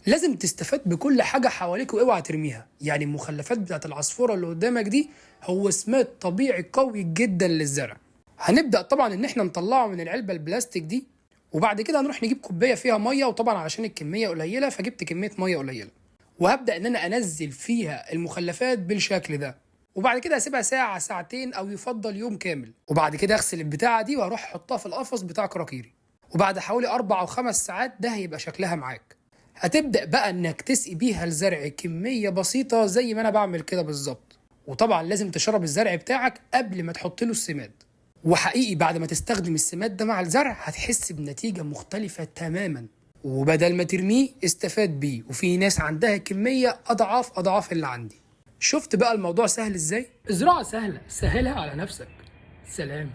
لازم تستفاد بكل حاجة حواليك واوعى ترميها. يعني المخلفات بتاعت العصفورة اللي قدامك دي هو سماد طبيعي قوي جدا للزرع. هنبدأ طبعا ان احنا نطلعه من العلبة البلاستيك دي، وبعد كده هنروح نجيب كوباية فيها مية، وطبعا علشان الكمية قليلة فجبت كمية مية قليلة، وهبدأ ان انا انزل فيها المخلفات بالشكل ده، وبعد كده هسيبها ساعة ساعتين او يفضل يوم كامل، وبعد كده اغسل البتاعة دي وهروح احطها في القفص بتاع كراكيري، وبعد حوالي 4 أو 5 ساعات ده هيبقى شكلها معاك. هتبدأ بقى انك تسقي بيها الزرع كمية بسيطة زي ما انا بعمل كده بالظبط، وطبعا لازم تشرب الزرع بتاعك قبل ما تحط له السماد. وحقيقي بعد ما تستخدم السماد ده مع الزرع هتحس بنتيجة مختلفة تماما، وبدل ما ترميه استفاد بيه، وفي ناس عندها كمية أضعاف أضعاف اللي عندي. شفت بقى الموضوع سهل ازاي؟ الزراعة سهلة، سهلها على نفسك. سلام.